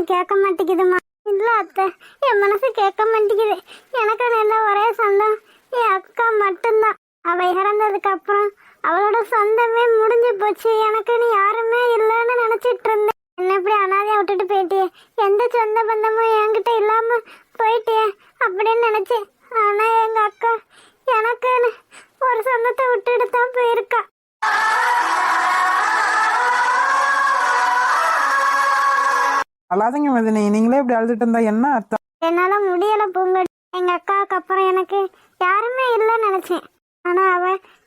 கேட்க மாட்டேங்குதுமா. இல்ல அத்தை, என் மனசு கேட்க மாட்டேங்குது. எனக்கு நல்ல ஒரே சொந்தம் என் அக்கா மட்டும்தான். அவ இறந்ததுக்கு அப்புறம் அவளோட சொந்தமே முடிஞ்சு போச்சு. எனக்கு நீ யாருமே இல்லைன்னு நினைச்சிட்டு இருந்தேன். என்ன இப்படி அனாதையா விட்டுட்டு போயிட்டியே, எந்த சொந்த பந்தமும் என்கிட்ட இல்லாம போயிட்டியே அப்படின்னு நினைச்சேன். ஆனா எங்க அக்கா எனக்குன்னு ஒரு சொந்தத்தை விட்டுட்டு தான் போயிருக்கா. அழாதீங்க மதினி, நீங்களே இப்படி அழுதுட்டு இருந்தா என்ன அர்த்தம்? என்னால முடியல பூங்க. எங்க அக்காவுக்கு அப்புறம் எனக்கு யாருமே இல்லைன்னு நினைச்சேன். ஆனா அவ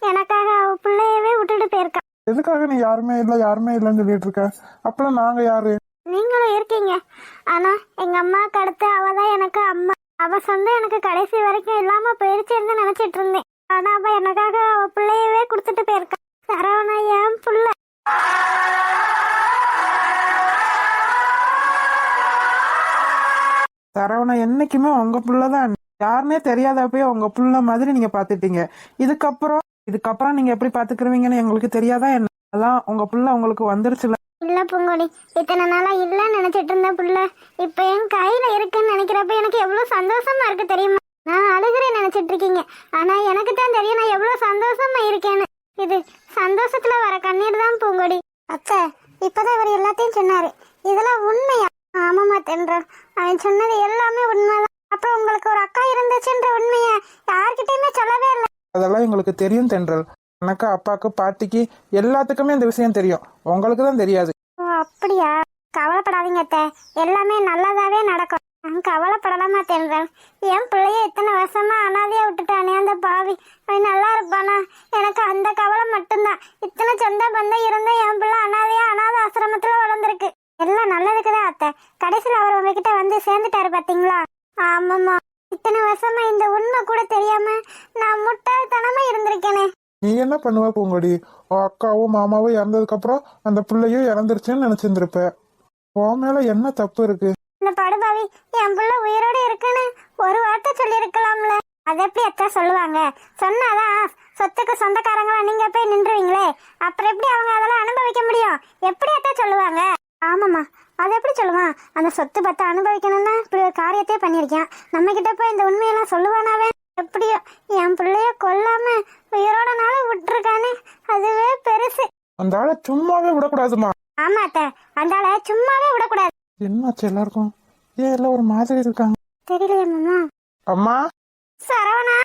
எனக்காக அவ பிள்ளையவே விட்டுட்டு போயிருக்கா. எதுக்காக நீ யாருமே இல்லைன்னு சொல்லிட்டு இருக்க? அப்புறம் நாங்க யாரு? நீங்களும் இருக்கீங்க. ஆனா எங்க அம்மாவுக்கு அடுத்து அவதான் எனக்கு அம்மா. அவ சொந்தம் எனக்கு கடைசி வரைக்கும் இல்லாம போயிருச்சுன்னு நினைச்சிட்டு இருந்தேன். ஆனா அவ எனக்காக அவ பிள்ளையவே கொடுத்துட்டு போயிருக்கா. சரவணா என் புள்ள. சரவணா என்னைக்குமே உங்க புள்ளதான். யாருன்னே தெரியாதப்பயே உங்க புள்ள மாதிரி நீங்க பாத்துட்டீங்க. இதுக்கப்புறம் நீங்க எப்படி பாத்துக்கிறீங்கன்னு எங்களுக்கு தெரியாதா என்ன? அதான் உங்க புள்ள உங்களுக்கு வந்துருச்சுல. இல்ல பூங்கொடி, இத்தனை நாளா இல்லன்னு நினைச்சிட்டு இருந்த புள்ள இப்ப என் கையில இருக்குன்னு நினைக்கிறப்ப எனக்கு எவ்வளவு சந்தோஷமா இருக்கு தெரியுமா? நான் அழுகிறேன் நினைச்சிட்டு இருக்கீங்க. ஆனா எனக்கு தான் தெரியும் நான் எவ்வளவு சந்தோஷமா இருக்கேன்னு. இது சந்தோஷத்துல வர கண்ணீர் தான் பூங்கொடி. அத்தை, இப்பதான் அவர் எல்லாத்தையும் சொன்னாரு. இதெல்லாம் உண்மையா? ஆமாமா தென்றல், அவன் சொன்னது எல்லாமே உண்மைதான். அப்புறம் உங்களுக்கு ஒரு அக்கா இருந்துச்சுன்ற உண்மைய யார்கிட்டயுமே சொல்லவே இல்லை. அதெல்லாம் எங்களுக்கு தெரியும் தென்றல். எனக்கு அப்பாக்கு பாட்டிக்கு எல்லாத்துக்குமே இந்த விஷயம் தெரியும். உங்களுக்கு தான் தெரியாது. ஓ அப்படியா? கவலைப்படாதீங்க அத்தை, எல்லாமே நல்லதாவே நடக்கும். நான் கவலைப்படலாமா தென்றல்? என் பிள்ளைய இத்தனை வருஷமா அனாதையா விட்டுட்டானே அந்த பாவி, அவன் நல்லா இருப்பானா? எனக்கு அந்த கவலை மட்டும்தான். இத்தனை சொந்த பந்தம் இருந்த என் பிள்ளை அனாத ஆசிரமத்துல வளர்ந்துருக்கு. எல்லாம் நல்லதுக்குதான் அத்தை. கடைசியில் அவர் உங்ககிட்ட வந்து சேர்ந்துட்டாரு பாத்தீங்களா? ஆமாம்மா, இத்தனை வருஷமா இந்த உண்மை கூட தெரியாம நான் முட்டாள்தனமா இருந்திருக்கேனே. நீ என்ன பண்ணுவ பூங்கொடி? அக்காவும் மாமாவும் இறந்ததுக்கு அப்புறம் அந்த பிள்ளையும் இறந்துருச்சுன்னு நினைச்சிருந்திருப்ப. உன் மேல என்ன தப்பு இருக்கு? இந்த படுபாவி என் பிள்ளை உயிரோடு இருக்குன்னு ஒரு வார்த்தை சொல்லி இருக்கலாம்ல. அதை எப்படி அத்தை சொல்லுவாங்க? சொன்னாதான் சொத்துக்கு சொந்தக்காரங்களா நீங்க போய் நின்றுவீங்களே. அப்புறம் எப்படி அவங்க அதெல்லாம் அனுபவிக்க முடியும்? எப்படி அத்தை சொல்லுவாங்க? ஆமாம்மா, அதை எப்படி சொல்லுவான்? அந்த சொத்து பத்தை அனுபவிக்கணும்னா இப்படி ஒரு காரியத்தையே பண்ணியிருக்கேன். நம்ம கிட்ட போய் இந்த உண்மையெல்லாம் சொல்லுவானாவே? எப்படியோ என் பிள்ளைய கொல்லாம உயிரோடனால விட்டுருக்கானே, அதுவே பெருசு. அந்த ஆளை சும்மாவே விடக்கூடாதுமா. ஆமா அத்தை, அந்த ஆளை சும்மாவே விடக்கூடாது. என்னாச்சு எல்லாருக்கும்? ஏன் எல்லாம் ஒரு மாதிரி இருக்காங்க? தெரியலையே மாமா. அம்மா, சரவணா,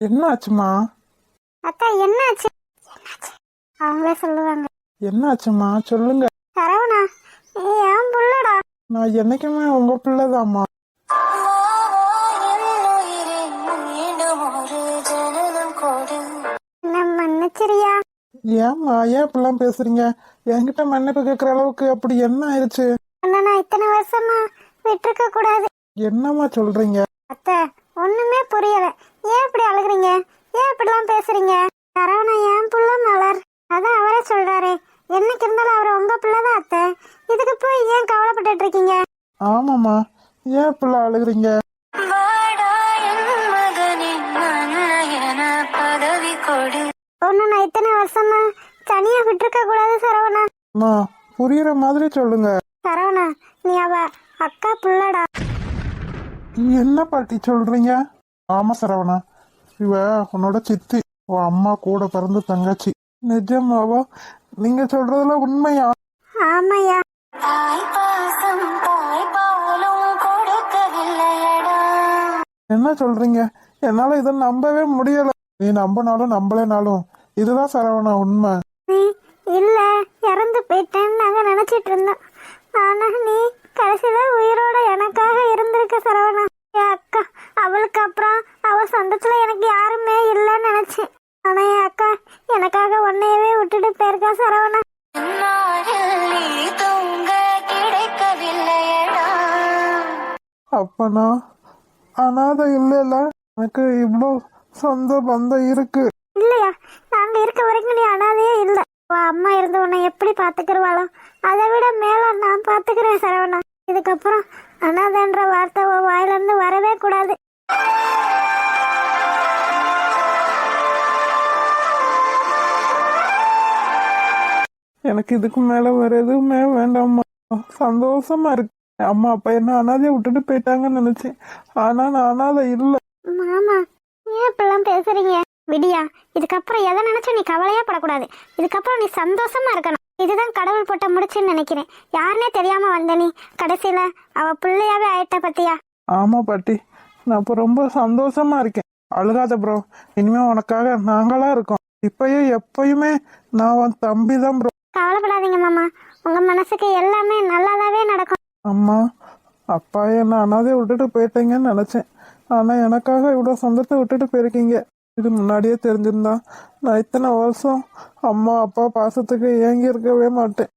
என்ன ஆச்சுமா? அத்தா என்னாச்சு? அவங்களே சொல்லுவாங்க. என்ன ஆச்சுமா சொல்லுங்க. சரவணா, என் புள்ளடா. நான் என்னைக்குமே உங்க பிள்ளைதாம்மா. என்ன மன்னிச்சிரியா? ஏம்மா ஏன் இப்பெல்லாம் பேசுறீங்க? என்கிட்ட மன்னிப்பு கேட்கற அளவுக்கு அப்படி என்ன ஆயிடுச்சு? நான் இத்தனை வருஷமா விட்டுருக்க கூடாது. என்னம்மா சொல்றீங்க? அத்தை, ஒண்ணுமே புரியல. ஏன் இப்படி அழுகுறீங்க? ஏன் இப்படிலாம் பேசுறீங்க? சரவணா என் புள்ள மலர். அதான் அவரே சொல்றாரு. என்னைக்கு இருந்தாலும் அவர் உங்க பிள்ளைதான் அத்தை. இதுக்கு போய் ஏன் கவலைப்பட்டு இருக்கீங்க? ஆமாம்மா, ஏன் இப்பெல்லாம் அழுகுறீங்க? ஒண்ணு நான் இத்தனை வருஷமா தனியா விட்டுருக்க கூடாது சரவணா. அம்மா, புரியுற மாதிரி சொல்லுங்க. சரவணா, நீ அவ அக்கா புள்ளடா. என்ன பாட்டி சொல்றீங்க? ஆமா சரவணா, இவ உன்னோட சித்தி, உன் அம்மா கூட பிறந்த தங்கச்சி. நிஜமாவா? நீங்க சொல்றதுல உண்மையா? ஆமாயா. என்ன சொல்றீங்க? என்னால இதை நம்பவே முடியல. நீ நம்பினாலும் நம்பலைனாலும் இதுதான் சரவணா உண்மை. இல்ல, இறந்து போயிட்டேன்னு நாங்க நினைச்சிட்டு இருந்தோம். ஆனா நீ கடைசியில உயிரோட எனக்காக இருந்திருக்க சரவணா. என் அக்கா, அவளுக்கு அப்புறம் அவ சொந்தத்துல எனக்கு யாருமே இல்லைன்னு நினைச்சேன். ஆனா என் அக்கா எனக்காக உன்னையவே விட்டுட்டு போயிருக்கா சரவணா. அப்பனா அனாதை இல்லைல்ல? எனக்கு இவ்வளோ சொந்த பந்தம் இருக்கு. இல்லையா? நாங்க இருக்க வரைக்கும் நீ அனாதையே இல்ல. உன் அம்மா இருந்து உன்னை எப்படி பாத்துக்கிருவாளோ அதை விட மேல நான் பாத்துக்கிறேன் சரவணா. இதுக்கப்புறம் அனாதன்ற வார்த்தை உன் வாயில இருந்து வரவே கூடாது. எனக்கு இதுக்கு மேல வேற எதுவுமே வேண்டாம்மா. சந்தோஷமா இருக்கு. அம்மா அப்பா என்ன அனாதையை விட்டுட்டு போயிட்டாங்கன்னு நினைச்சேன். ஆனா நான் அனாதை இல்ல. மாமா ஏன் இப்பெல்லாம் பேசுறீங்க? விடியா, இதுக்கப்புறம் எதை நினைச்சு நீ கவலையா படக்கூடாது. இதுக்கப்புறம் நீ சந்தோஷமா இருக்கணும். இதுதான் கடவுள் போட்ட முடிச்சுன்னு நினைக்கிறேன். யாருன்னே தெரியாம வந்த நீ கடைசியில அவ பிள்ளையாவே ஆயிட்ட பத்தியா? ஆமா பாட்டி, நான் இப்ப ரொம்ப சந்தோஷமா இருக்கேன். அழுகாத ப்ரோ, இனிமே உனக்காக நாங்களா இருக்கோம். இப்பயும் எப்பயுமே நான் உன் தம்பி தான் ப்ரோ. கவலைப்படாதீங்க மாமா, உங்க மனசுக்கு எல்லாமே நல்லாதாவே நடக்கும். அம்மா அப்பா என்ன அனாதையை விட்டுட்டு போயிட்டீங்கன்னு நினைச்சேன். ஆனா எனக்காக இவ்வளவு சொந்தத்தை விட்டுட்டு போயிருக்கீங்க. இது முன்னாடியே தெரிஞ்சிருந்தா நான் இத்தனை வருஷம் அம்மா அப்பா பாசத்துக்கு ஏங்கி இருக்கவே மாட்டேன்.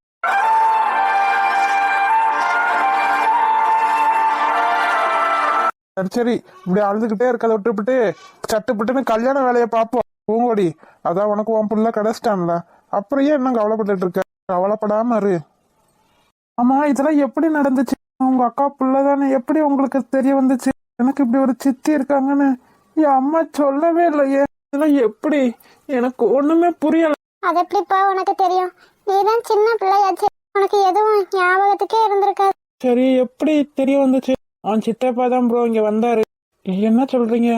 சரி சரி, இப்படி அழுதுகிட்டே இருக்கதை விட்டுவிட்டு சட்டுப்பட்டுன்னு கல்யாண வேலையை பார்ப்போம். பூங்கொடி, அதான் உனக்கு உன் புள்ள கிடைச்சிட்டான்ல, அப்புறம் ஏன் என்ன கவலைப்பட்டுட்டு இருக்க? கவலைப்படாம இரு. ஆமா, இதெல்லாம் எப்படி நடந்துச்சு? உங்க அக்கா புள்ளதானே, எப்படி உங்களுக்கு தெரிய வந்துச்சு எனக்கு இப்படி ஒரு சித்தி இருக்காங்கன்னு? என் அம்மா சொல்லவே இல்லையே. இதெல்லாம் எப்படி? எனக்கு ஒண்ணுமே புரியல. அது எப்படிப்பா உனக்கு தெரியும்? நீதான் சின்ன பிள்ளையாச்சு, உனக்கு எதுவும் ஞாபகத்துக்கே இருந்திருக்காது. சரி, எப்படி தெரிய வந்துச்சு? அவன் சித்தப்பா தான் ப்ரோ இங்க வந்தாரு. என்ன சொல்றீங்க?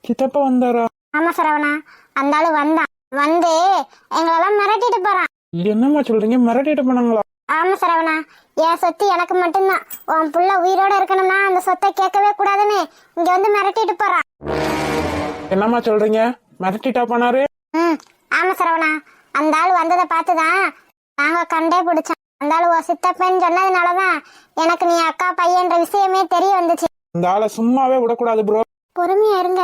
சித்தப்பா வந்தாரா? ஆமா சரவணா, அந்த ஆளு வந்தான். வந்து எங்களெல்லாம் மிரட்டிட்டு போறான். என்னம்மா சொல்றீங்க? மிரட்டிட்டு போனாங்களா? ஆமா சரவணா, என் சொத்து எனக்கு மட்டும்தான். உன் புள்ள உயிரோட இருக்கணும்னா அந்த சொத்தை கேட்கவே கூடாதுன்னு இங்க வந்து மிரட்டிட்டு போறான். என்னம்மா சொல்றீங்க? மிரட்டிட்டா போனாரு? ஆமா சரவணா, அந்த ஆள் வந்ததை பார்த்துதான் நாங்க கண்டே பிடிச்சோம். அந்த ஆளு உன் சித்தப்பன்னு சொன்னதுனாலதான் எனக்கு நீ அக்கா பையன்ற விஷயமே தெரிய வந்துச்சு. இந்த ஆளை சும்மாவே விடக்கூடாது ப்ரோ. பொறுமையா இருங்க,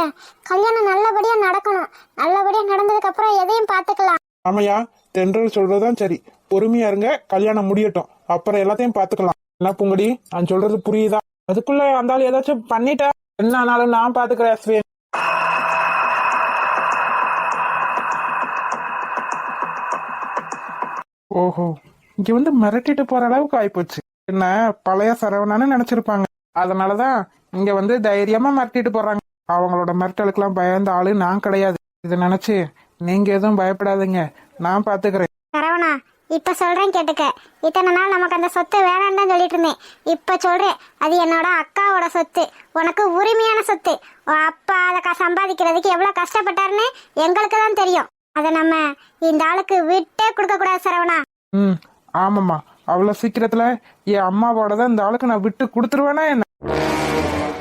கல்யாணம் நல்லபடியா நடக்கணும். நல்லபடியா நடந்ததுக்கு அப்புறம் எதையும் பாத்துக்கலாம். ஆமையா, தென்றல் சொல்றதுதான் சரி. பொறுமையா இருங்க, கல்யாணம் முடியட்டும், அப்புறம் எல்லாத்தையும் பாத்துக்கலாம். என்ன பூங்கடி, நான் சொல்றது புரியுதா? அதுக்குள்ள அந்த ஆள் ஏதாச்சும் பண்ணிட்டா என்ன ஆனாலும் நான் பாத்துக்கிறேன் அஸ்வின். ஓஹோ, இங்க வந்து மிரட்டிட்டு போற அளவுக்கு ஆயிப்போச்சு. என்ன பழைய சரவணான்னு நினைச்சிருப்பாங்க. அதனாலதான் இங்க வந்து தைரியமா மிரட்டிட்டு போறாங்க. அவங்களோட மிரட்டலுக்கெல்லாம் பயந்த ஆளு நான் கிடையாது. இதை நினைச்சு நீங்க எதுவும் பயப்படாதீங்க, நான் பாத்துக்கிறேன். சரவணா, இப்ப சொல்றேன் கேட்டுக்க. இத்தனை நாள் நமக்கு அந்த சொத்து வேணான்னு தான் சொல்லிட்டு இருந்தேன். இப்ப சொல்றேன், அது என்னோட அக்காவோட சொத்து, உனக்கு உரிமையான சொத்து. உன் அப்பா அதை சம்பாதிக்கிறதுக்கு எவ்வளவு கஷ்டப்பட்டாருன்னு எங்களுக்கு தான் தெரியும். அதை நம்ம இந்த ஆளுக்கு விட்டே கொடுக்க கூடாது சரவணா. ஆமாம்மா, அவ்வளவு சீக்கிரத்துல என் அம்மாவோட தான் இந்த ஆளுக்கு நான் விட்டு கொடுத்துருவேனா என்ன?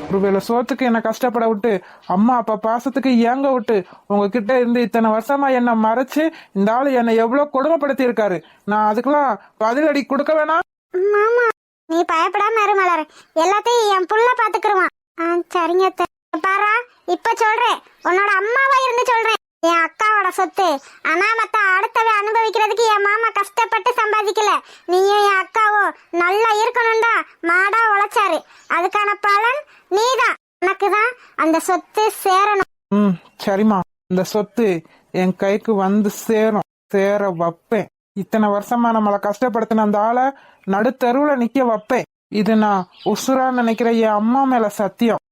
ஒருவேளை சோத்துக்கு என்ன கஷ்டப்பட விட்டு, அம்மா அப்பா பாசத்துக்கு ஏங்க விட்டு, உங்ககிட்ட இருந்து இத்தனை வருஷமா என்ன மறைச்சு இந்த ஆளு என்னை எவ்வளவு கொடுமைப்படுத்தி இருக்காரு. நான் அதுக்கெல்லாம் பதிலடி கொடுக்க வேணாம். மாமா, நீ பயப்படாம இரு மலர், எல்லாத்தையும் என் புள்ள பாத்துக்கிருவான். சரிங்க பாரா, இப்ப சொல்றேன், உன்னோட அம்மாவா இருந்து சொல்றேன். என் அக்காவோட சொத்து அனாமத்தை அடுத்தவே அனுபவிக்கிறதுக்கு என் மாமா கஷ்டப்பட்டு சம்பாதிக்கல. நீயும் என் அக்காவும் நல்லா இருக்கணும்டா மாடா உழைச்சாரு. அதுக்கான பலன் நீதான். உனக்குதான் அந்த சொத்து சேரணும். சரிம்மா, இந்த சொத்து என் கைக்கு வந்து சேரும், சேர வைப்பேன். இத்தனை வருஷமா நம்மளை கஷ்டப்படுத்தின அந்த ஆளை நடுத்தருவுல நிக்க வைப்பேன். இது நான் உசுரா நினைக்கிற என் அம்மா மேல சத்தியம்.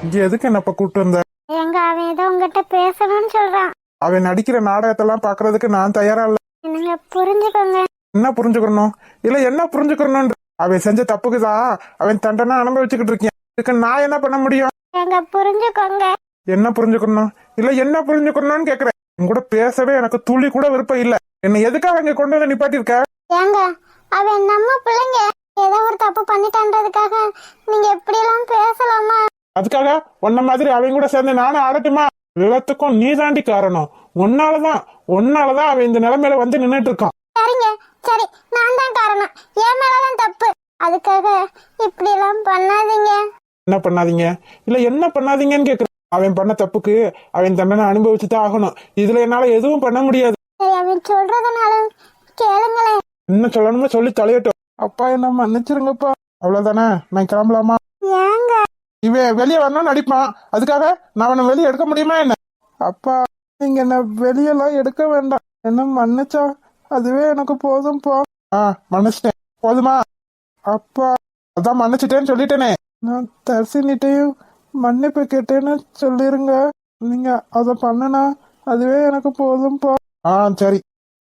இங்க எதுக்கு என்னப்ப கூப்பிட்டு வந்த? எங்க அவன் ஏதோ உங்ககிட்ட பேசணும்னு சொல்றான். அவன் நடிக்கிற நாடகத்தெல்லாம் பாக்குறதுக்கு நான் தயாரா இல்ல. நீங்க புரிஞ்சுக்கோங்க. என்ன புரிஞ்சுக்கணும்? இல்ல என்ன புரிஞ்சுக்கணும்? அவன் செஞ்ச தப்புக்குதான் அவன் தண்டனை அனுபவிச்சுக்கிட்டு இருக்கேன். இதுக்கு நான் என்ன பண்ண முடியும்? எங்க புரிஞ்சுக்கோங்க. என்ன புரிஞ்சுக்கணும்? இல்ல என்ன புரிஞ்சுக்கணும்னு கேக்குறேன். உன் கூட பேசவே எனக்கு துளி கூட விருப்பம் இல்ல. என்ன எதுக்காக அங்க கொண்டு வந்து நிப்பாட்டி இருக்க? ஏங்க, அவன் நம்ம பிள்ளைங்க, ஏதோ ஒரு தப்பு பண்ணிட்டான்றதுக்காக நீங்க எப்படி எல்லாம் பேசலாமா? அதுக்காக உன்ன மாதிரி அவங்க கூட சேர்ந்து நானும் ஆடட்டுமா? எல்லாத்துக்கும் நீ தாண்டி காரணம். உன்னாலதான் அவன் இந்த நிலைமையில வந்து நின்னுட்டு இருக்கான். சரிங்க, சரி, நான் தான் காரணம். என் மேலதான் தப்பு. அதுக்காக இப்படி எல்லாம் பண்ணாதீங்க. என்ன பண்ணாதீங்க? இல்ல என்ன பண்ணாதீங்கன்னு கேக்குறேன். அவன் பண்ண தப்புக்கு அவன் தண்டனை அனுபவிச்சுதான் ஆகணும். இதுல என்னால எதுவும் பண்ண முடியாது. சரி, அவன் சொல்றதுனால கேளுங்களேன். என்ன சொல்லணுமோ சொல்லி தலையட்டும். அப்பா என்ன மன்னிச்சிருங்கப்பா. அவ்வளவுதானே, நான் கிளம்பலாமா? ஏங்க, இவன் வெளியே வரணும்னு நடிப்பான், அதுக்காக நான் அவனை வெளியே எடுக்க முடியுமா என்ன? அப்பா, நீங்க என்ன வெளியெல்லாம் எடுக்க வேண்டாம். என்ன மன்னிச்சா அதுவே எனக்கு போதும்பா. மன்னிச்சிட்டேன், போதுமா? அப்பா, அதான் மன்னிச்சிட்டேன்னு சொல்லிட்டேனே. நான் தர்சினிட்டையும் மன்னிப்பு கேட்டேன்னு சொல்லிருங்க. நீங்க அதை பண்ணனா அதுவே எனக்கு போதும்பா. சரி.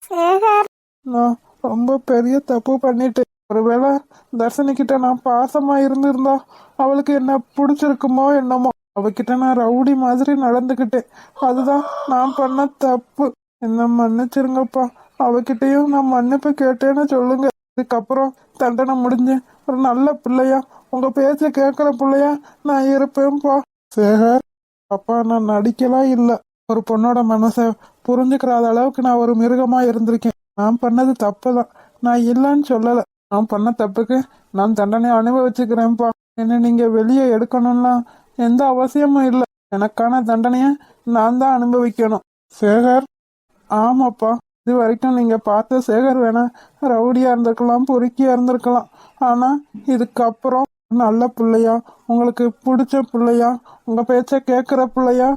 சேகர், நான் ரொம்ப பெரிய தப்பு பண்ணிட்டேன். ஒருவேளை தர்ஷினி கிட்ட நான் பாசமா இருந்திருந்தா அவளுக்கு என்ன பிடிச்சிருக்குமோ என்னமோ. அவகிட்ட நான் ரவுடி மாதிரி நடந்துக்கிட்டேன். அதுதான் நான் பண்ண தப்பு. என்ன மன்னிச்சிருங்கப்பா. அவகிட்டயும் நான் மன்னிப்பு கேட்டேன்னு சொல்லுங்க. இதுக்கப்புறம் தண்டனை முடிஞ்சு ஒரு நல்ல பிள்ளையா, உங்க பேச்ச கேட்கிற பிள்ளையா நான் இருப்பேன்ப்பா. சேகர், அப்பா நான் நடிக்கலாம் இல்லை. ஒரு பொண்ணோட மனசை புரிஞ்சுக்கிறாத அளவுக்கு நான் ஒரு மிருகமா இருந்திருக்கேன். நான் பண்ணது தப்பு தான், நான் இல்லைன்னு சொல்லலை. நான் பண்ண தப்புக்கு நான் தண்டனை அனுபவிச்சுக்கிறேன்ப்பா. என்ன நீங்க வெளியே எடுக்கணும்லாம் எந்த அவசியமும் இல்லை. எனக்கான தண்டனைய நான் தான் அனுபவிக்கணும். சேகர், ஆமாப்பா. இது வரைக்கும் நீங்க பார்த்த சேகர் வேணா ரவுடியா இருந்திருக்கலாம், பொறுக்கியா இருந்திருக்கலாம். ஆனா இதுக்கப்புறம் நல்ல பிள்ளையா, உங்களுக்கு பிடிச்ச பிள்ளையா, உங்க பேச்ச கேட்குற பிள்ளையா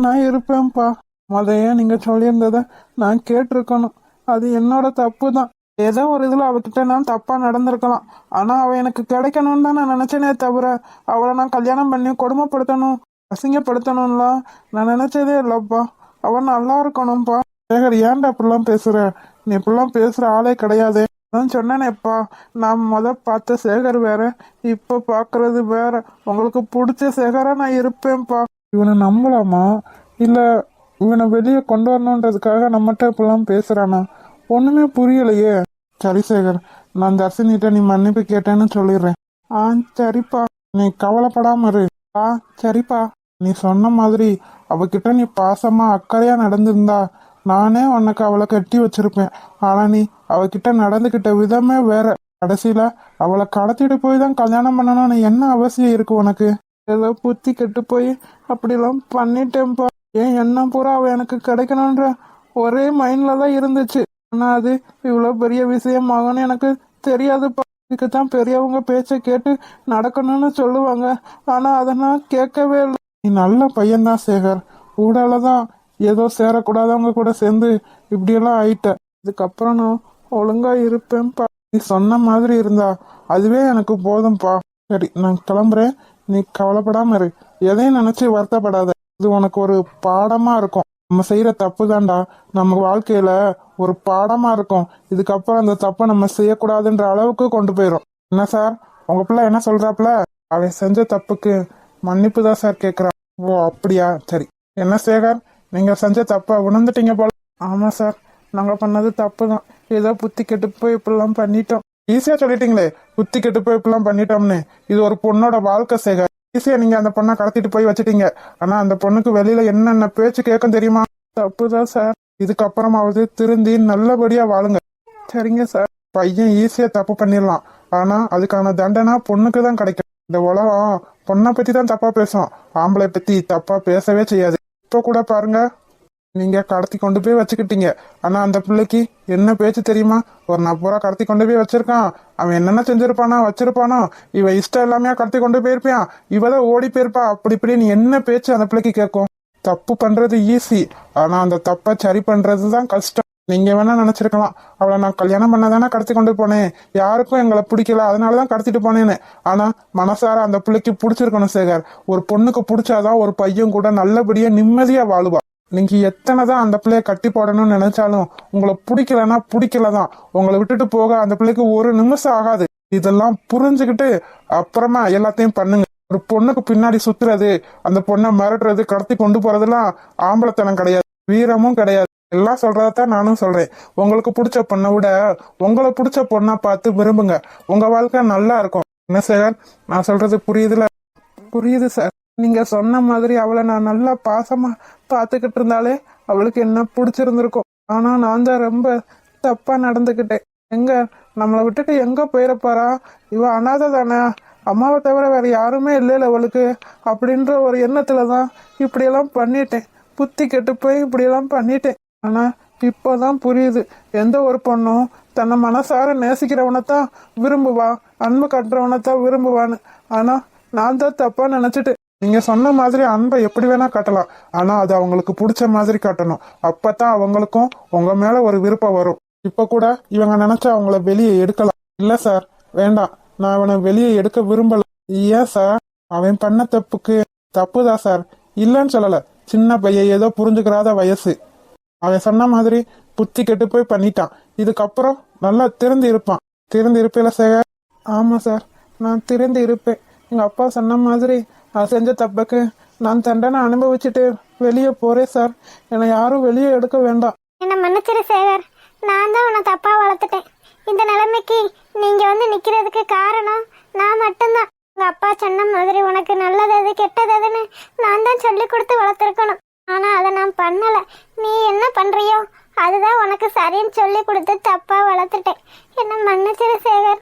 நான் இருப்பேன்ப்பா. அதையே நீங்க சொல்லியிருந்தத நான் கேட்டிருக்கணும். அது என்னோட தப்பு தான். ஏதோ ஒரு இதுல அவகிட்ட நான் தப்பா நடந்திருக்கலாம். ஆனா அவ எனக்கு கிடைக்கணும்னு தான் நான் நினைச்சேனே தவிர அவளை நான் கல்யாணம் பண்ணி கொடுமைப்படுத்தணும், அசிங்கப்படுத்தணும்லாம் நான் நினைச்சதே இல்லப்பா. அவன் நல்லா இருக்கணும்ப்பா. சேகர், ஏன்டா இப்படிலாம் பேசுற? நீ இப்படிலாம் பேசுற ஆளே கிடையாது. நான் சொன்னேனேப்பா, நான் பார்த்த சேகர் வேற, இப்ப பாக்குறது வேற. உங்களுக்கு பிடிச்ச சேகரா நான் இருப்பேன்ப்பா. இவனை நம்பலாமா இல்ல இவனை வெளியே கொண்டு வரணுன்றதுக்காக நம்மகிட்ட இப்பெல்லாம் பேசுறானா? ஒண்ணுமே புரியலையே. சரி சேகர், நான் தர்ஷினிட்ட நீ மன்னிப்பு கேட்டேன்னு சொல்லிடுறேன். சரிப்பா. நீ கவலைப்படாம இரு. சரிப்பா. நீ சொன்ன மாதிரி அவகிட்ட நீ பாசமா அக்கறையா நடந்திருந்தா நானே உனக்கு அவளை கட்டி வச்சிருப்பேன். ஆனா நீ அவகிட்ட நடந்துகிட்ட விதமே வேற. கடைசியில அவளை கடத்திட்டு போய் தான் கல்யாணம் பண்ணணும்னு என்ன அவசியம் இருக்கு உனக்கு? ஏதோ புத்தி கெட்டு போய் அப்படிலாம் பண்ணிட்டேன்ப்பா. ஏன் எண்ணம் பூரா அவ எனக்கு கிடைக்கணும்ன்ற ஒரே மைண்ட்ல தான் இருந்துச்சு. ஆனா அது இவ்வளவு பெரிய விஷயமாகும்னு எனக்கு தெரியாதுப்பா. இதுக்குதான் பெரியவங்க பேச்ச கேட்டு நடக்கணும்னு சொல்லுவாங்க. ஆனா அதை நான் கேட்கவே இல்லை. நீ நல்ல பையன்தான் சேகர். ஊடாலதான் ஏதோ சேரக்கூடாதவங்க கூட சேர்ந்து இப்படியெல்லாம் ஆயிட்ட. இதுக்கப்புறம் நான் ஒழுங்கா இருப்பேன்ப்பா. நீ சொன்ன மாதிரி இருந்தா அதுவே எனக்கு போதும்பா. சரி, நான் கிளம்புறேன். நீ கவலைப்படாம இரு. எதையும் நினைச்சு வருத்தப்படாத. இது உனக்கு ஒரு பாடமா இருக்கும். நம்ம செய்யற தப்பு தான்டா நம்ம வாழ்க்கையில ஒரு பாடமா இருக்கும். இதுக்கப்புறம் அந்த தப்பை நம்ம செய்யக்கூடாதுன்ற அளவுக்கு கொண்டு போயிரும். என்ன சார், உங்க பிள்ளை என்ன சொல்றாப்புல? அவன் செஞ்ச தப்புக்கு மன்னிப்பு தான் சார் கேக்குறான். ஓ அப்படியா, சரி. என்ன சேகர், நீங்க செஞ்ச தப்ப உணர்ந்துட்டீங்க போல. ஆமா சார், நாங்க பண்ணது தப்பு தான். ஏதோ புத்தி கெட்டு போய் இப்படிலாம் பண்ணிட்டோம். ஈஸியா சொல்லிட்டீங்களே, புத்தி கெட்டு போய் இப்படிலாம் பண்ணிட்டோம்னு. இது ஒரு பொண்ணோட வாழ்க்கை சேகர். ஈஸியா நீங்க அந்த பொண்ணை கடத்திட்டு போய் வச்சுட்டீங்க. ஆனா அந்த பொண்ணுக்கு வெளியில என்னென்ன பேச்சு கேட்கும் தெரியுமா? தப்புதான் சார். இதுக்கப்புறமாவது திருந்தி நல்லபடியா வாழுங்க. சரிங்க சார். பையன் ஈஸியா தப்பு பண்ணிடலாம். ஆனா அதுக்கான தண்டனை பொண்ணுக்கு தான் கிடைக்கும். இந்த உலகம் பொண்ணை பத்தி தான் தப்பா பேசும், ஆம்பளை பத்தி தப்பா பேசவே செய்யாது. இப்போ கூட பாருங்க, நீங்க கடத்தி கொண்டு போய் வச்சுக்கிட்டீங்க. ஆனா அந்த பிள்ளைக்கு என்ன பேச்சு தெரியுமா? ஒரு நபரா கடத்தி கொண்டு போய் வச்சிருக்கான். அவன் என்னென்ன செஞ்சிருப்பானா வச்சிருப்பானோ. இவ இஷ்டம் எல்லாமே கடத்தி கொண்டு போயிருப்பான். இவதான் ஓடி போயிருப்பா. அப்படி இப்படி நீ என்ன பேச்சு அந்த பிள்ளைக்கு கேட்கும்? தப்பு பண்றது ஈஸி, ஆனா அந்த தப்பை சரி பண்றதுதான் கஷ்டம். நீங்க வேணா நினைச்சிருக்கலாம், அவளை நான் கல்யாணம் பண்ணதானே கடத்தி கொண்டு போனேன், யாருக்கும் எங்களை பிடிக்கல அதனாலதான் கடத்திட்டு போனேன்னு. ஆனா மனசார அந்த பிள்ளைக்கு பிடிச்சிருக்கணும் சேகர். ஒரு பொண்ணுக்கு பிடிச்சாதான் ஒரு பையன் கூட நல்லபடியா நிம்மதியா வாழுவா. நீங்க எத்தனை தான் அந்த பிள்ளைய கட்டி போடணும்னு நினைச்சாலும் உங்களை பிடிக்கலன்னா பிடிக்கலதான். உங்களை விட்டுட்டு போக அந்த பிள்ளைக்கு ஒரு நிமிஷம் ஆகாது. இதெல்லாம் புரிஞ்சுக்கிட்டு அப்புறமா எல்லாத்தையும் பண்ணுங்க. ஒரு பொண்ணுக்கு பின்னாடி சுத்துறது, அந்த பொண்ணை மிரட்டுறது, கடத்தி கொண்டு போறதெல்லாம் ஆம்பளத்தனம் கிடையாது, வீரமும் கிடையாது. எல்லாம் சொல்றதான் நானும் சொல்றேன். உங்களுக்கு பிடிச்ச பொண்ணை விட உங்களை பிடிச்ச பொண்ணா பார்த்து விரும்புங்க. உங்க வாழ்க்கை நல்லா இருக்கும். என்ன சார், நான் சொல்றது புரியுதுல? புரியுது சார். நீங்க சொன்ன மாதிரி அவளை நான் நல்லா பாசமா பாத்துக்கிட்டு இருந்தாலே அவளுக்கு என்ன பிடிச்சிருந்திருக்கும். ஆனா நான் தான் ரொம்ப தப்பா நடந்துகிட்டேன். எங்க நம்மளை விட்டுட்டு எங்க போயிடப்பாரா? இவ அனாதை தானே, அம்மாவை தவிர வேற யாருமே இல்லைல அவளுக்கு அப்படின்ற ஒரு எண்ணத்துலதான் இப்படியெல்லாம் பண்ணிட்டேன். புத்தி கெட்டு போய் இப்படியெல்லாம் பண்ணிட்டேன். ஆனா இப்போதான் புரியுது, எந்த ஒரு பொண்ணும் தன்னை மனசார நேசிக்கிறவனைத்தான் விரும்புவா, அன்பு கட்டுறவனைத்தான் விரும்புவான்னு. ஆனா நான் தான் தப்பா நினைச்சிட்டு நீங்க சொன்ன மாதிரி அன்பை எப்படி வேணா காட்டலாம், ஆனா அது அவங்களுக்கு பிடிச்ச மாதிரி காட்டணும். அப்பதான் அவங்களுக்கும் உங்க மேல ஒரு விருப்பம் வரும். இப்ப கூட இவங்க நினைச்சா அவங்கள வெளியே எடுக்கலாம். இல்ல சார், வேண்டாம், நான் அவனை வெளியே எடுக்க விரும்பல. ஏன் சார்? அவன் பண்ண தப்புக்கு தப்புதான் சார், இல்லன்னு சொல்லல. சின்ன பையன், ஏதோ புரிஞ்சுக்கிறாத வயசு. அவன் சொன்ன மாதிரி புத்தி கெட்டு போய் பண்ணிட்டான். இதுக்கப்புறம் நல்லா திறந்து இருப்பான். திறந்து இருப்பேல சார்? ஆமா சார், நான் திறந்து இருப்பேன். எங்க அப்பா சொன்ன மாதிரி நான் செஞ்ச தப்புக்கு நான் தண்டனை அனுபவிச்சுட்டு வெளியே போறேன் சார். என்னை யாரும் வெளியே எடுக்க வேண்டாம். என்ன மன்னிச்சிரு சேகர், நான் தான் உன்னை தப்பா வளர்த்துட்டேன். இந்த நிலைமைக்கு நீங்க வந்து நிக்கிறதுக்கு காரணம் நான் மட்டும்தான். உங்க அப்பா சொன்ன மாதிரி உனக்கு நல்லது எது கெட்டது எதுன்னு நான் தான் சொல்லி கொடுத்து வளர்த்துருக்கணும். ஆனா அதை நான் பண்ணல. நீ என்ன பண்றியோ அதுதான் உனக்கு சரின்னு சொல்லி கொடுத்து தப்பா வளர்த்துட்டேன். என்ன மன்னிச்சிரு சேகர்.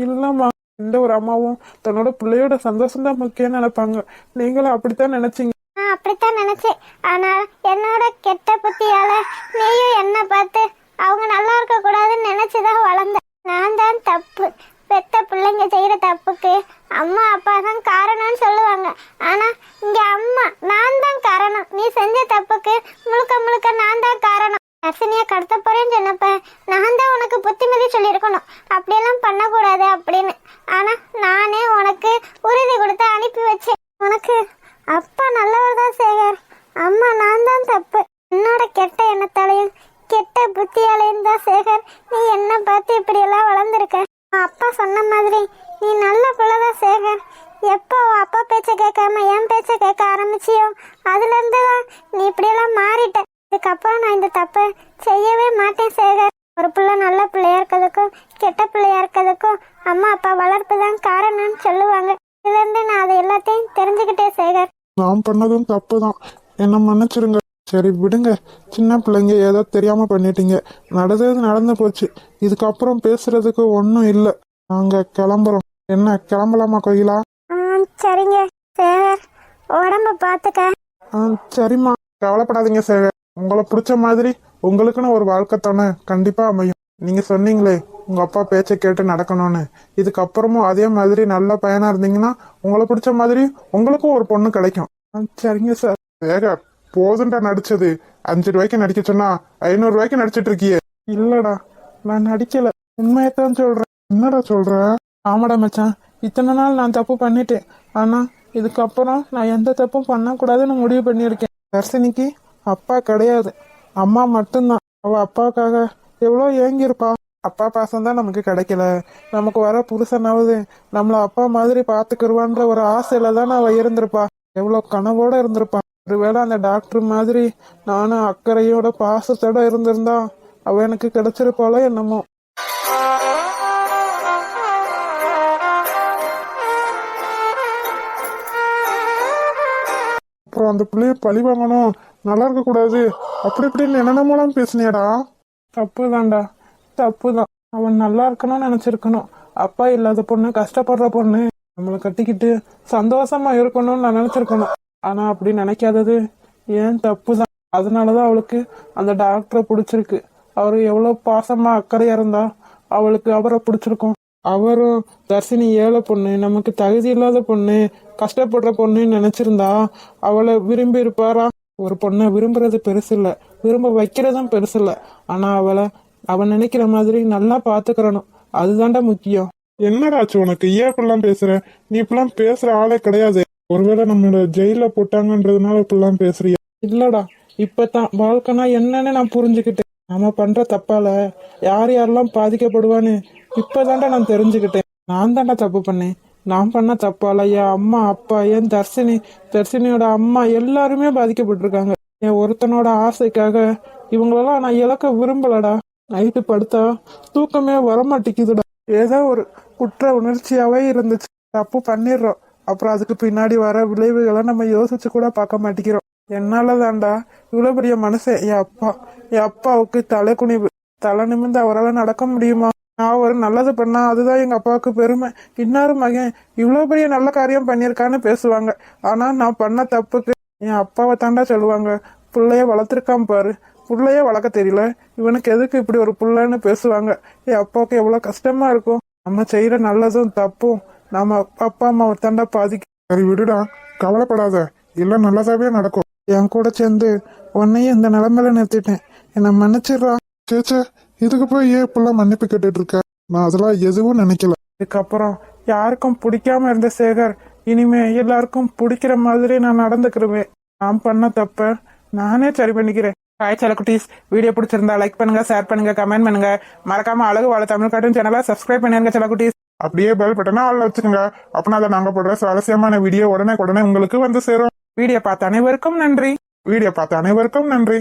இல்லம்மா, எந்த ஒரு அம்மாவும் தன்னோட பிள்ளையோட சந்தோஷம் தான் முக்கியம் நினைப்பாங்க. நீங்களும் அப்படித்தான் நினைச்சீங்க. நான் அப்படித்தான் நினைச்சேன். ஆனா என்னோட கெட்ட புத்தியால நீயும் என்ன பார்த்து அவங்க நல்லா இருக்க கூடாதுன்னு நினைச்சுதான் வளர்ந்த. நான் தான் தப்பு. பெத்த பிள்ளைங்க செய்யற தப்புக்கு அம்மா அப்பா தான் காரணம்னு சொல்லுவாங்க. ஆனா இங்க அம்மா நான் தான் காரணம். நீ செஞ்ச தப்புக்கு முழுக்க முழுக்க நான் தான் காரணம். அர்ச்சனையா கடத்த போறேன்னு சொன்னப்ப நான் தான் உனக்கு புத்திமதி சொல்லியிருக்கணும், அப்படியெல்லாம் பண்ணக்கூடாது அப்படின்னு. ஆனா நானே உனக்கு உறுதி கொடுத்து அனுப்பி வச்சேன். உனக்கு அப்பா நல்லவர் தான் சேகர். அம்மா நான் தான் தப்பு. என்னோட கெட்ட எண்ணத்தாலையும் கெட்ட புத்தியாலையும் தான் சேகர் நீ என்ன பார்த்து இப்படி எல்லாம் வளர்ந்துருக்க. அப்பா சொன்ன மாதிரி நீ நல்ல பிள்ளைதான் சேகர். எப்போ அப்பா பேச்ச கேட்காம என் பேச்ச கேட்க ஆரம்பிச்சியோ அதுல இருந்துதான் நீ இப்படியெல்லாம் மாறிட்ட. இதுக்கப்புறம் நான் இந்த தப்பை செய்யவே மாட்டேன் சேகர். ஒரு பிள்ளை நல்ல பிள்ளையா இருக்கிறதுக்கும் கெட்ட பிள்ளையா இருக்கிறதுக்கும் அம்மா அப்பா வளர்ப்பு தான் காரணம்னு சொல்லுவாங்க. இதுல இருந்து நான் அதை எல்லாத்தையும் தெரிஞ்சுக்கிட்டேன் சேகர். நான் பண்ணதும் தப்பு தான், என்ன மன்னிச்சிருங்க. சரி விடுங்க, சின்ன பிள்ளைங்க ஏதோ தெரியாம பண்ணிட்டீங்க. நடந்தது நடந்து போச்சு. இதுக்கப்புறம் பேசுறதுக்கு ஒன்றும் இல்லை. நாங்க கிளம்புறோம். என்ன, கிளம்பலாமா கோயிலா? சரிங்க சேகர், உடம்ப பாத்துக்க. சரிம்மா, கவலைப்படாதீங்க சேகர். உங்களை பிடிச்ச மாதிரி உங்களுக்குன்னு ஒரு வாழ்க்கை தானே கண்டிப்பா அமையும். நீங்க சொன்னீங்களே உங்க அப்பா பேச்சை கேட்டு நடக்கணும்னு, இதுக்கப்புறமும் அதே மாதிரி நல்ல பையனா இருந்தீங்கன்னா உங்களை பிடிச்ச மாதிரி உங்களுக்கும் ஒரு பொண்ணு கிடைக்கும். சரிங்க சார். சேகர், போதுண்டா நடிச்சது. 5 ரூபாய்க்கு நடிக்க சொன்னா 500 ரூபாய்க்கு நடிச்சிட்டு இருக்கியே. இல்லடா, நான் நடிக்கல, உண்மையத்தான் சொல்றேன். என்னடா சொல்ற? ஆமாடா மச்சான், இத்தனை நாள் நான் தப்பு பண்ணிட்டேன். ஆனா இதுக்கப்புறம் நான் எந்த தப்பும் பண்ணக்கூடாதுன்னு முடிவு பண்ணியிருக்கேன். தர்ஷினிக்கு அப்பா கிடையாது, அம்மா மட்டும்தான். அவ அப்பாவுக்காக எவ்வளோ ஏங்கியிருப்பா. அப்பா பாசம் தான் நமக்கு கிடைக்கல. நமக்கு வர புருஷனாவது நம்மள அப்பா மாதிரி பாத்துக்கிருவான்ற ஒரு ஆசையில தான் அவ இருந்திருப்பா. எவ்வளோ கனவோட இருந்திருப்பா. ஒருவேளை அந்த டாக்டர் மாதிரி நானும் அக்கறையோட பாசத்தோட இருந்திருந்தா அவ எனக்கு கிடைச்சிருப்பாளோ என்னமோ. அப்புறம் அந்த பிள்ளைய பழி வாங்கணும், நல்லா இருக்க கூடாது, அப்படி இப்படின்னு என்னென்னமோலாம் பேசினியாடா. தப்பு தான்டா, தப்பு தான். அவன் நல்லா இருக்கணும்னு நினைச்சிருக்கணும். அப்பா இல்லாத பொண்ணு, கஷ்டப்படுற பொண்ணு நம்மளை கட்டிக்கிட்டு சந்தோஷமா இருக்கணும்னு நான் நினைச்சிருக்கணும். ஆனா அப்படி நினைக்காதது ஏன் தப்பு தான். அதனாலதான் அவளுக்கு அந்த டாக்டரை பிடிச்சிருக்கு. அவரு எவ்வளவு பாசமா அக்கறையா இருந்தா அவளுக்கு அவரை பிடிச்சிருக்கும். அவரும் தர்ஷினி ஏழை பொண்ணு, நமக்கு தகுதி இல்லாத பொண்ணு, கஷ்டப்படுற பொண்ணுன்னு நினைச்சிருந்தா அவளை விரும்பி இருப்பாரா? ஒரு பொண்ணை விரும்புறது பெருசு இல்ல, விரும்ப வைக்கிறதும் பெருசு இல்ல. ஆனா அவன் நினைக்கிற மாதிரி நல்லா பாத்துக்கிறணும், அதுதான்டா முக்கியம். என்னடாச்சு உனக்கு? ஏன் இப்பெல்லாம் பேசுற? நீ இப்பெல்லாம் பேசுற ஆளே கிடையாது. ஒருவேளை நம்மளோட ஜெயில போட்டாங்கன்றதுனால இப்பெல்லாம் பேசுறியா? இல்லடா, இப்பதான் வாழ்க்கைனா என்னன்னு நான் புரிஞ்சுக்கிட்டேன். நம்ம பண்ற தப்பால யார் யாரெல்லாம் பாதிக்கப்படுவான்னு இப்பதான்டா நான் தெரிஞ்சுக்கிட்டேன். நான் தான்டா தப்பு பண்ணேன். நான் பண்ண தப்பால என் அம்மா அப்பா, என் தர்ஷினியோட அம்மா எல்லாருமே பாதிக்கப்பட்டிருக்காங்க. என் ஒருத்தனோட ஆசைக்காக இவங்களெல்லாம் நான் இழக்க விரும்பலடா. நைட்டு படுத்தா தூக்கமே வரமாட்டேங்குதுடா. ஏதோ ஒரு குற்ற உணர்ச்சியாவே இருந்துச்சு. தப்பு பண்ணிடுறோம், அப்புறம் அதுக்கு பின்னாடி வர விளைவுகளை நம்ம யோசிச்சு கூட பார்க்க மாட்டேங்கிறோம். என்னாலதான்டா இவ்வளவு பெரிய மனுஷன் என் அப்பாவுக்கு தலை குனிவு. தலை நிமிர்ந்து அவரால் நடக்க முடியுமா? நான் ஒரு நல்லது பண்ணா அதுதான் எங்க அப்பாவுக்கு பெருமை. இன்னொரு மகன் இவ்வளவு பெரிய நல்ல காரியம் பண்ணியிருக்கான்னு பேசுவாங்க. ஆனா நான் பண்ண தப்புக்கு என் அப்பாவை தாண்டா சொல்லுவாங்க. பிள்ளைய வளர்த்துருக்கான் பாரு, பிள்ளைய வளர்க்க தெரியல, இவனுக்கு எதுக்கு இப்படி ஒரு பிள்ளைன்னு பேசுவாங்க. என் அப்பாவுக்கு எவ்வளவு கஷ்டமா இருக்கும். நம்ம செய்யற நல்லதும் தப்பும் நம்ம அப்பா அம்மாவை தாண்டா பாதிக்கும். சரி விடுடா, கவலைப்படாத எல்லாம் நல்லதாவே நடக்கும். என் கூட சேர்ந்து உன்னையும் இந்த நிலைமையில நிறுத்திட்டேன், என்னை மன்னிச்சிடுறா. சேச்சே, இதுக்கு போய் ஏன் இப்பெல்லாம் மன்னிப்பு கேட்டுட்டு இருக்க? நான் அதெல்லாம் எதுவும் நினைக்கல. இதுக்கப்புறம் யாருக்கும் பிடிக்காம இருந்த சேகர் இனிமே எல்லாருக்கும் பிடிக்கிற மாதிரி நான் நடந்துக்கிருவேன். நான் பண்ண தப்ப நானே சரி பண்ணிக்கிறேன். ஹாய் செல்லக்குட்டீஸ், வீடியோ பிடிச்சிருந்தா லைக் பண்ணுங்க, ஷேர் பண்ணுங்க, கமெண்ட் பண்ணுங்க. மறக்காம அழகு வாழ தமிழ் கார்ட்டூன் சேனலை சப்ஸ்கிரைப் பண்ணிருங்க செல்லக்குட்டீஸ். அப்படியே பெல் பட்டனா ஆள்ல வச்சுக்கோங்க. அப்பனா அதை நாங்க போடுற சுவாரஸ்யமான வீடியோ உடனே உங்களுக்கு வந்து சேரும். வீடியோ பார்த்த அனைவருக்கும் நன்றி.